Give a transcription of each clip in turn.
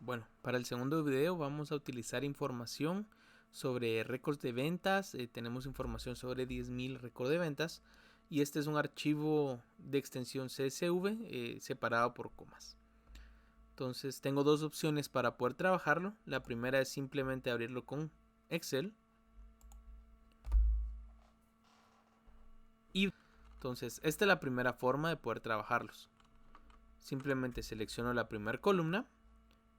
Bueno, para el segundo video vamos a utilizar información sobre récords de ventas. Tenemos información sobre 10.000 récords de ventas y este es un archivo de extensión CSV separado por comas. Entonces tengo dos opciones para poder trabajarlo. La primera es simplemente abrirlo con Excel. Y entonces esta es la primera forma de poder trabajarlos. Simplemente selecciono la primera columna,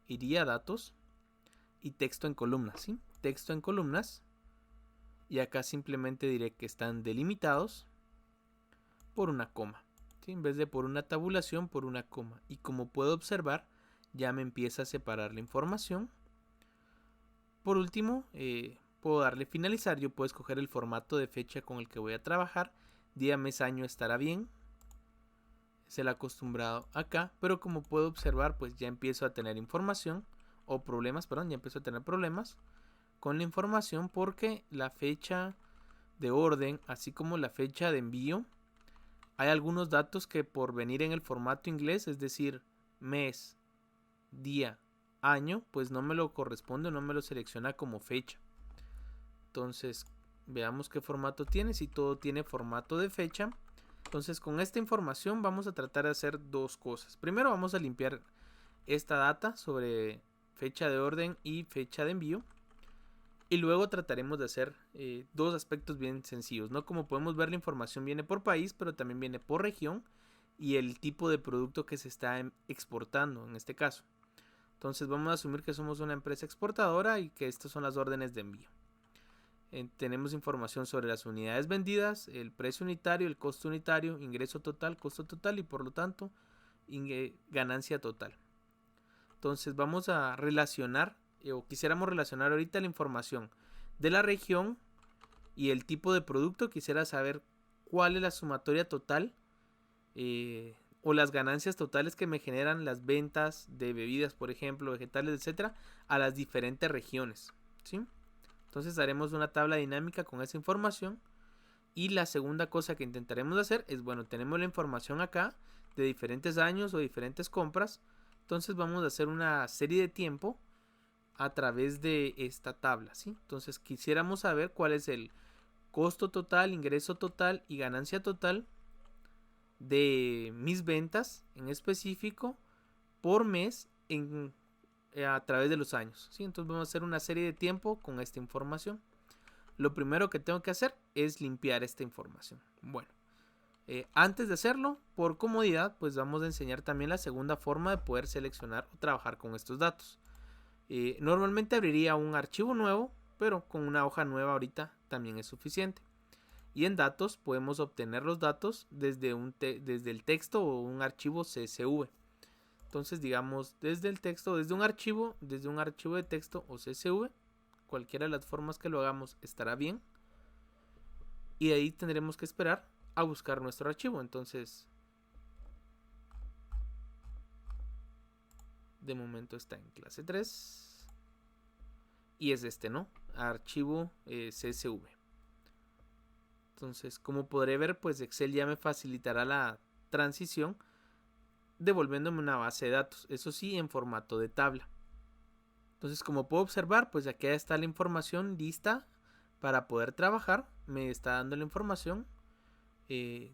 iría a datos y texto en columnas, ¿sí? Texto en columnas, y acá simplemente diré que están delimitados por una coma, ¿sí? En vez de por una tabulación, por una coma. Y como puedo observar, ya me empieza a separar la información. Por último, puedo darle finalizar. Yo puedo escoger el formato de fecha con el que voy a trabajar. Día, mes, año estará bien. Es el acostumbrado acá, pero como puedo observar, pues ya empiezo a tener información o problemas, perdón, ya empiezo a tener problemas con la información porque la fecha de orden, así como la fecha de envío, hay algunos datos que por venir en el formato inglés, es decir, mes, día, año, pues no me lo corresponde, no me lo selecciona como fecha. Entonces, veamos qué formato tiene. Si todo tiene formato de fecha. Entonces, con esta información vamos a tratar de hacer dos cosas. Primero vamos a limpiar esta data sobre fecha de orden y fecha de envío. Y luego trataremos de hacer dos aspectos bien sencillos, ¿no? Como podemos ver, la información viene por país, pero también viene por región y el tipo de producto que se está exportando en este caso. Entonces vamos a asumir que somos una empresa exportadora y que estas son las órdenes de envío. Tenemos información sobre las unidades vendidas, el precio unitario, el costo unitario, ingreso total, costo total y por lo tanto ganancia total. Entonces vamos a relacionar o quisiéramos relacionar ahorita la información de la región y el tipo de producto. Quisiera saber cuál es la sumatoria total o las ganancias totales que me generan las ventas de bebidas, por ejemplo, vegetales, etcétera, a las diferentes regiones, ¿sí? Entonces haremos una tabla dinámica con esa información. Y la segunda cosa que intentaremos hacer es, bueno, tenemos la información acá de diferentes años o diferentes compras. Entonces vamos a hacer una serie de tiempo a través de esta tabla, ¿sí? Entonces quisiéramos saber cuál es el costo total, ingreso total y ganancia total de mis ventas en específico por mes a través de los años, ¿sí? Entonces vamos a hacer una serie de tiempo con esta información. Lo primero que tengo que hacer es limpiar esta información. Bueno, antes de hacerlo, por comodidad, pues vamos a enseñar también la segunda forma de poder seleccionar o trabajar con estos datos. Normalmente abriría un archivo nuevo, pero con una hoja nueva ahorita también es suficiente. Y en datos podemos obtener los datos desde el texto o un archivo CSV. Entonces digamos desde el texto, desde un archivo de texto o CSV, cualquiera de las formas que lo hagamos estará bien. Y de ahí tendremos que esperar a buscar nuestro archivo. Entonces, de momento está en clase 3. Y es este, ¿no? Archivo CSV. Entonces, como podré ver, pues Excel ya me facilitará la transición devolviéndome una base de datos. Eso sí, en formato de tabla. Entonces, como puedo observar, pues aquí está la información lista para poder trabajar. Me está dando la información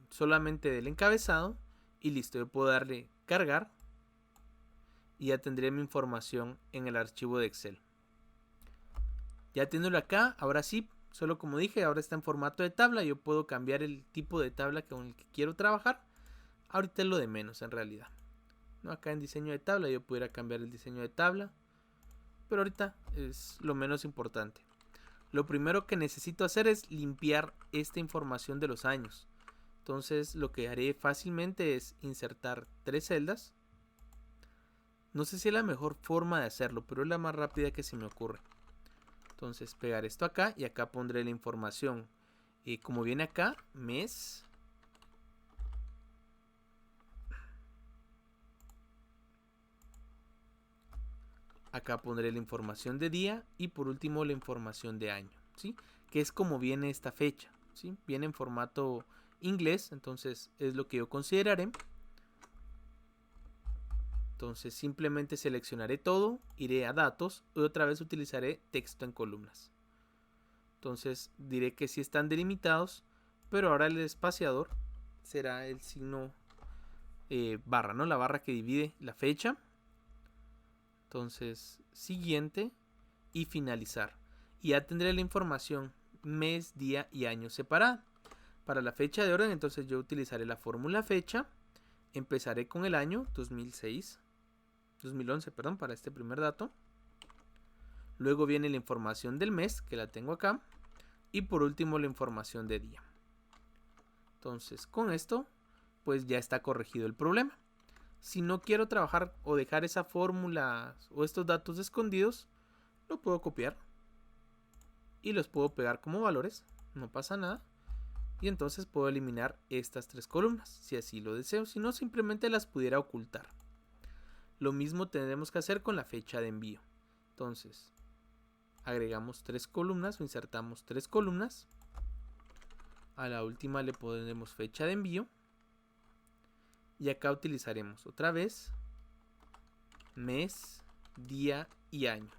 solamente del encabezado y listo. Yo puedo darle cargar y ya tendré mi información en el archivo de Excel. Ya teniéndolo acá, ahora sí, solo como dije, ahora está en formato de tabla. Yo puedo cambiar el tipo de tabla con el que quiero trabajar. Ahorita es lo de menos en realidad, ¿no? Acá en diseño de tabla yo pudiera cambiar el diseño de tabla, pero ahorita es lo menos importante. Lo primero que necesito hacer es limpiar esta información de los años. Entonces lo que haré fácilmente es insertar 3 celdas. No sé si es la mejor forma de hacerlo, pero es la más rápida que se me ocurre. Entonces pegar esto acá y acá pondré la información. Como viene acá, mes. Acá pondré la información de día y por último la información de año, ¿sí? Que es como viene esta fecha, ¿sí? Viene en formato inglés, entonces es lo que yo consideraré. Entonces simplemente seleccionaré todo, iré a datos y otra vez utilizaré texto en columnas. Entonces diré que sí están delimitados, pero ahora el espaciador será el signo barra, ¿no? La barra que divide la fecha. Entonces siguiente y finalizar. Y ya tendré la información mes, día y año separada. Para la fecha de orden, entonces yo utilizaré la fórmula fecha. Empezaré con el año 2011, para este primer dato. Luego viene la información del mes, que la tengo acá. Y por último la información de día. Entonces con esto, pues ya está corregido el problema. Si no quiero trabajar o dejar esa fórmula o estos datos escondidos, lo puedo copiar y los puedo pegar como valores, no pasa nada. Y entonces puedo eliminar estas 3 columnas, si así lo deseo, si no simplemente las pudiera ocultar. Lo mismo tendremos que hacer con la fecha de envío. Entonces, agregamos 3 columnas o insertamos 3 columnas. A la última le pondremos fecha de envío. Y acá utilizaremos otra vez mes, día y año.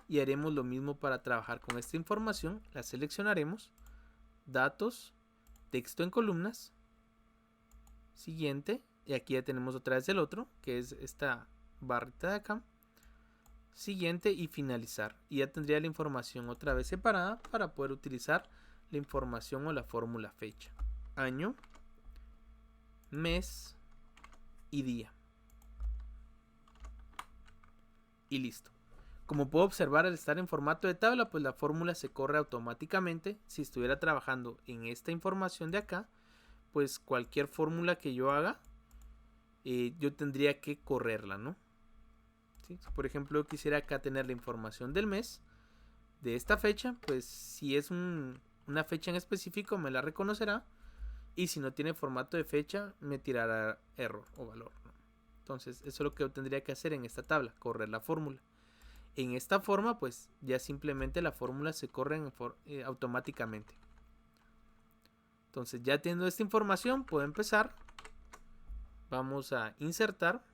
Y haremos lo mismo para trabajar con esta información. La seleccionaremos, datos, texto en columnas, siguiente, y aquí ya tenemos otra vez el otro, que es esta barrita de acá, siguiente y finalizar. Y ya tendría la información otra vez separada para poder utilizar la información o la fórmula fecha, año, mes y día. Y listo. Como puedo observar, al estar en formato de tabla, pues la fórmula se corre automáticamente. Si estuviera trabajando en esta información de acá, pues cualquier fórmula que yo haga, yo tendría que correrla, ¿no? ¿Sí? Por ejemplo, yo quisiera acá tener la información del mes, de esta fecha, pues si es una fecha en específico me la reconocerá, y si no tiene formato de fecha me tirará error o valor, ¿no? Entonces eso es lo que yo tendría que hacer en esta tabla, correr la fórmula. En esta forma, pues ya simplemente la fórmula se corre automáticamente. Entonces ya teniendo esta información, puedo empezar. Vamos a insertar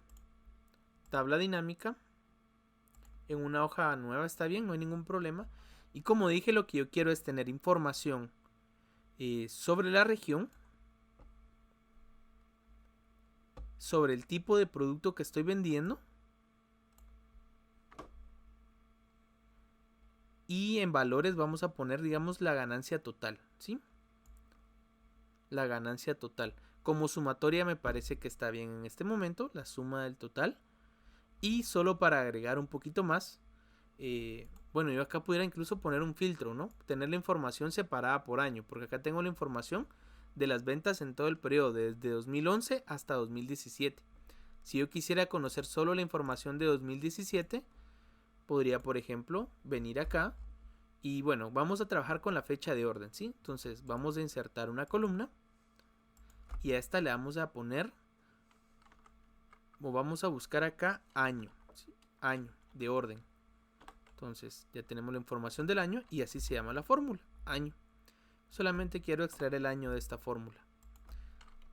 tabla dinámica. En una hoja nueva está bien, no hay ningún problema. Y como dije, lo que yo quiero es tener información sobre la región, sobre el tipo de producto que estoy vendiendo, y en valores vamos a poner, digamos, la ganancia total, ¿sí? La ganancia total. Como sumatoria me parece que está bien en este momento, la suma del total. Y solo para agregar un poquito más, bueno, yo acá pudiera incluso poner un filtro, ¿no? Tener la información separada por año, porque acá tengo la información de las ventas en todo el periodo, desde 2011 hasta 2017. Si yo quisiera conocer solo la información de 2017, podría, por ejemplo, venir acá y bueno, vamos a trabajar con la fecha de orden, ¿sí? Entonces vamos a insertar una columna y a esta le vamos a poner, o vamos a buscar acá año, ¿sí? Año de orden. Entonces ya tenemos la información del año y así se llama la fórmula, año. Solamente quiero extraer el año de esta fórmula.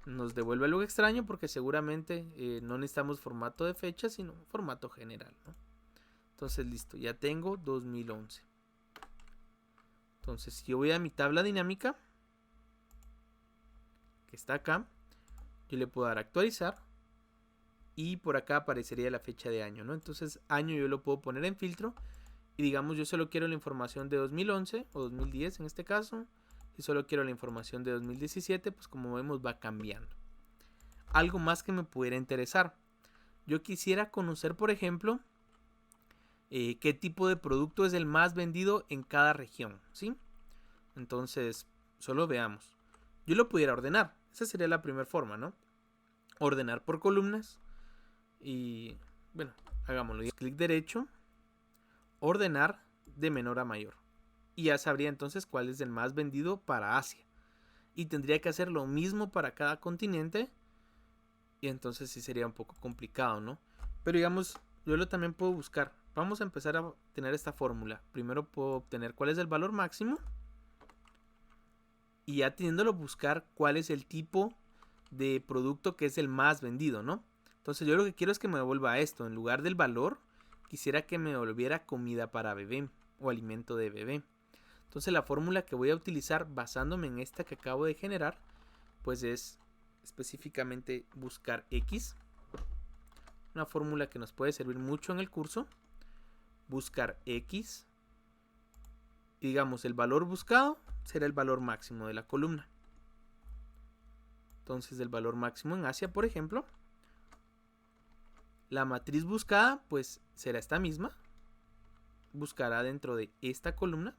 Nos devuelve algo extraño porque seguramente no necesitamos formato de fecha, sino formato general, ¿no? Entonces listo, ya tengo 2011. Entonces si yo voy a mi tabla dinámica, que está acá, yo le puedo dar a actualizar y por acá aparecería la fecha de año, ¿no? Entonces año yo lo puedo poner en filtro y digamos yo solo quiero la información de 2011 o 2010 en este caso. Si solo quiero la información de 2017, pues como vemos va cambiando. Algo más que me pudiera interesar. Yo quisiera conocer, por ejemplo, qué tipo de producto es el más vendido en cada región, ¿sí? Entonces, solo veamos. Yo lo pudiera ordenar. Esa sería la primera forma, ¿no? Ordenar por columnas. Y, bueno, hagámoslo. Clic derecho. Ordenar de menor a mayor. Y ya sabría entonces cuál es el más vendido para Asia. Y tendría que hacer lo mismo para cada continente. Y entonces sí sería un poco complicado, ¿no? Pero digamos, yo lo también puedo buscar. Vamos a empezar a tener esta fórmula. Primero puedo obtener cuál es el valor máximo. Y ya teniéndolo buscar cuál es el tipo de producto que es el más vendido, ¿no? Entonces yo lo que quiero es que me devuelva esto. En lugar del valor, quisiera que me devolviera comida para bebé o alimento de bebé. Entonces la fórmula que voy a utilizar basándome en esta que acabo de generar, pues es específicamente buscar X. Una fórmula que nos puede servir mucho en el curso. Buscar X. Digamos, el valor buscado será el valor máximo de la columna. Entonces el valor máximo en Asia, por ejemplo. La matriz buscada pues será esta misma. Buscará dentro de esta columna.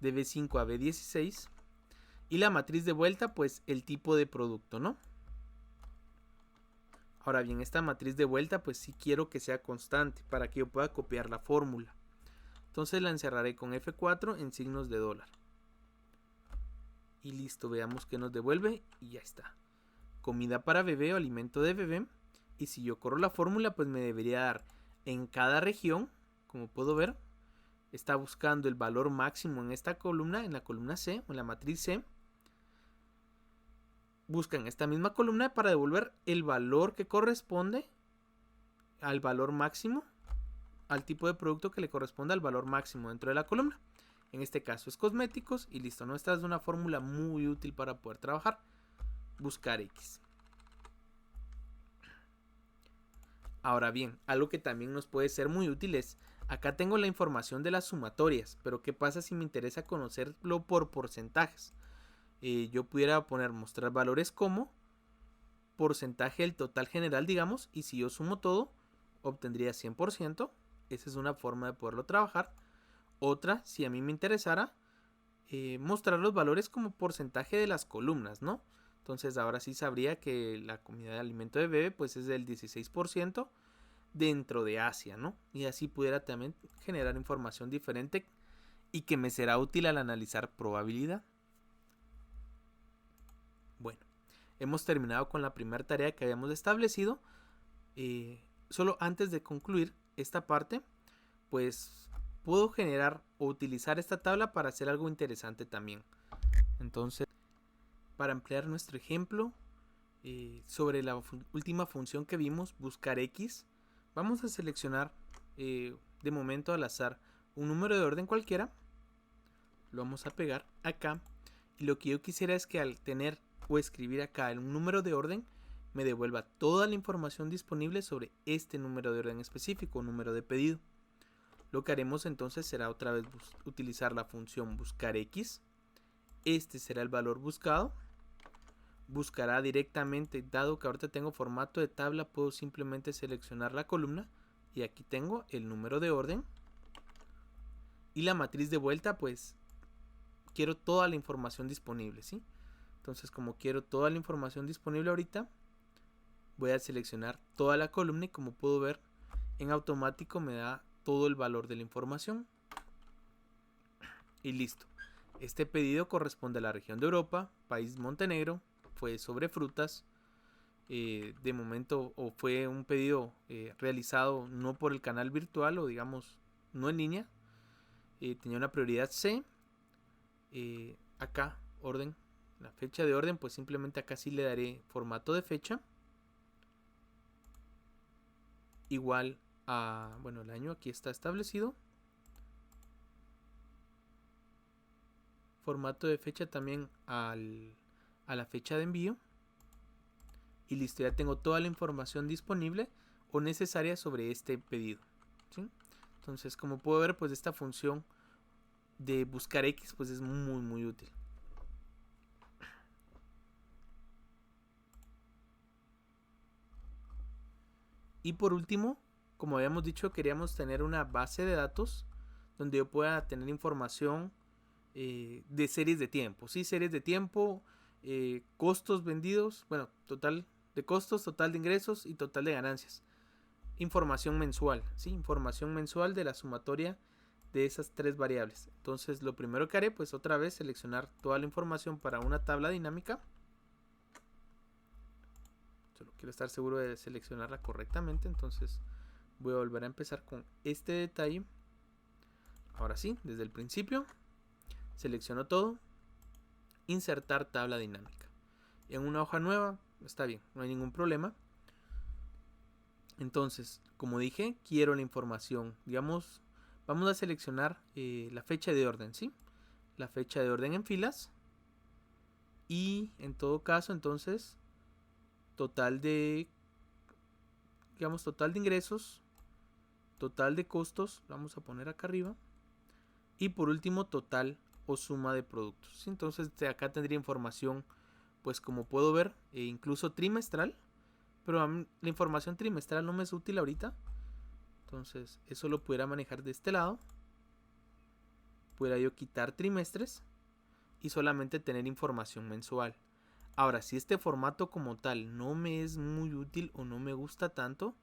De B5 a B16. Y la matriz de vuelta pues el tipo de producto, ¿no? Ahora bien, esta matriz de vuelta pues sí quiero que sea constante para que yo pueda copiar la fórmula. Entonces la encerraré con F4 en signos de dólar. Y listo, veamos que nos devuelve y ya está. Comida para bebé o alimento de bebé. Y si yo corro la fórmula pues me debería dar en cada región, como puedo ver, está buscando el valor máximo en esta columna, en la columna C o en la matriz C. Buscan esta misma columna para devolver el valor que corresponde al valor máximo, al tipo de producto que le corresponde al valor máximo dentro de la columna. En este caso es cosméticos y listo, ¿no? Esta es una fórmula muy útil para poder trabajar. Buscar X. Ahora bien, algo que también nos puede ser muy útil es, acá tengo la información de las sumatorias, pero ¿qué pasa si me interesa conocerlo por porcentajes? Yo pudiera poner mostrar valores como porcentaje del total general, digamos, y si yo sumo todo, obtendría 100%. Esa es una forma de poderlo trabajar. Otra, si a mí me interesara, mostrar los valores como porcentaje de las columnas, ¿no? Entonces ahora sí sabría que la comida de alimento de bebé pues es del 16% dentro de Asia, ¿no? Y así pudiera también generar información diferente y que me será útil al analizar probabilidad. Bueno, hemos terminado con la primera tarea que habíamos establecido. Solo antes de concluir esta parte, pues puedo generar o utilizar esta tabla para hacer algo interesante también. Entonces, para ampliar nuestro ejemplo sobre la última función que vimos, buscar X, vamos a seleccionar de momento al azar un número de orden cualquiera. Lo vamos a pegar acá. Y lo que yo quisiera es que al tener o escribir acá un número de orden, me devuelva toda la información disponible sobre este número de orden específico, número de pedido. Lo que haremos entonces será otra vez utilizar la función buscar X. Este será el valor buscado. Buscará directamente, dado que ahorita tengo formato de tabla, puedo simplemente seleccionar la columna y aquí tengo el número de orden. Y la matriz de vuelta, pues quiero toda la información disponible, ¿sí? Entonces, como quiero toda la información disponible ahorita, voy a seleccionar toda la columna y como puedo ver, en automático me da todo el valor de la información. Y listo. Este pedido corresponde a la región de Europa, país Montenegro, fue sobre frutas. De momento, o fue un pedido realizado no por el canal virtual o digamos no en línea. Tenía una prioridad C. Acá, orden, la fecha de orden, pues simplemente acá sí le daré formato de fecha. Igual a, bueno, el año aquí está establecido. Formato de fecha también a la fecha de envío. Y listo, ya tengo toda la información disponible o necesaria sobre este pedido, ¿sí? Entonces, como puedo ver, pues esta función de buscar X pues es muy útil. Y por último, como habíamos dicho, queríamos tener una base de datos donde yo pueda tener información de series de tiempo, ¿sí? Series de tiempo, costos vendidos, bueno, total de costos, total de ingresos y total de ganancias. Información mensual, ¿sí? Información mensual de la sumatoria de esas tres variables. Entonces lo primero que haré, pues otra vez seleccionar toda la información para una tabla dinámica. Solo quiero estar seguro de seleccionarla correctamente, entonces voy a volver a empezar con este detalle. Ahora sí, desde el principio, selecciono todo, insertar tabla dinámica. En una hoja nueva, está bien, no hay ningún problema. Entonces, como dije, quiero la información, digamos, vamos a seleccionar la fecha de orden, ¿sí? La fecha de orden en filas. Y en todo caso, entonces, total de, digamos, total de ingresos, total de costos, vamos a poner acá arriba. Y por último, total o suma de productos, ¿sí? Entonces, acá tendría información, pues como puedo ver, incluso trimestral. Pero la información trimestral no me es útil ahorita. Entonces, eso lo pudiera manejar de este lado. Pudiera yo quitar trimestres y solamente tener información mensual. Ahora, si este formato como tal no me es muy útil o no me gusta tanto,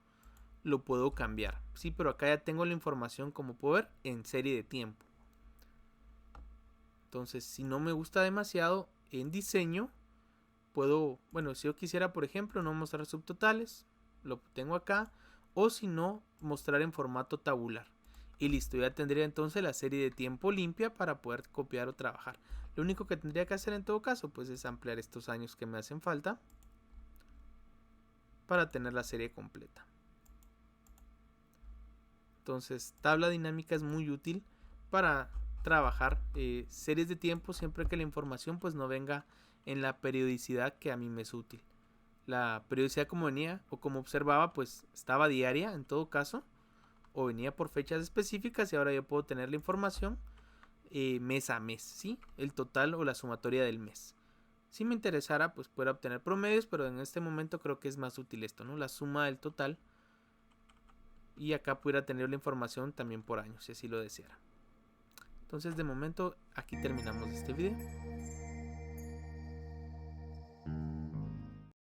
lo puedo cambiar. Sí, pero acá ya tengo la información, como puedo ver, en serie de tiempo. Entonces, si no me gusta demasiado en diseño, puedo, bueno, si yo quisiera, por ejemplo, no mostrar subtotales, lo tengo acá. O si no, mostrar en formato tabular. Y listo, ya tendría entonces la serie de tiempo limpia para poder copiar o trabajar. Lo único que tendría que hacer en todo caso, pues es ampliar estos años que me hacen falta para tener la serie completa. Entonces, tabla dinámica es muy útil para trabajar series de tiempo siempre que la información pues no venga en la periodicidad que a mí me es útil. La periodicidad como venía o como observaba pues estaba diaria en todo caso, o venía por fechas específicas, y ahora yo puedo tener la información mes a mes, ¿sí? El total o la sumatoria del mes. Si me interesara, pues puedo obtener promedios, pero en este momento creo que es más útil esto, ¿no? La suma del total. Y acá pudiera tener la información también por año, si así lo deseara. Entonces, de momento, aquí terminamos este video.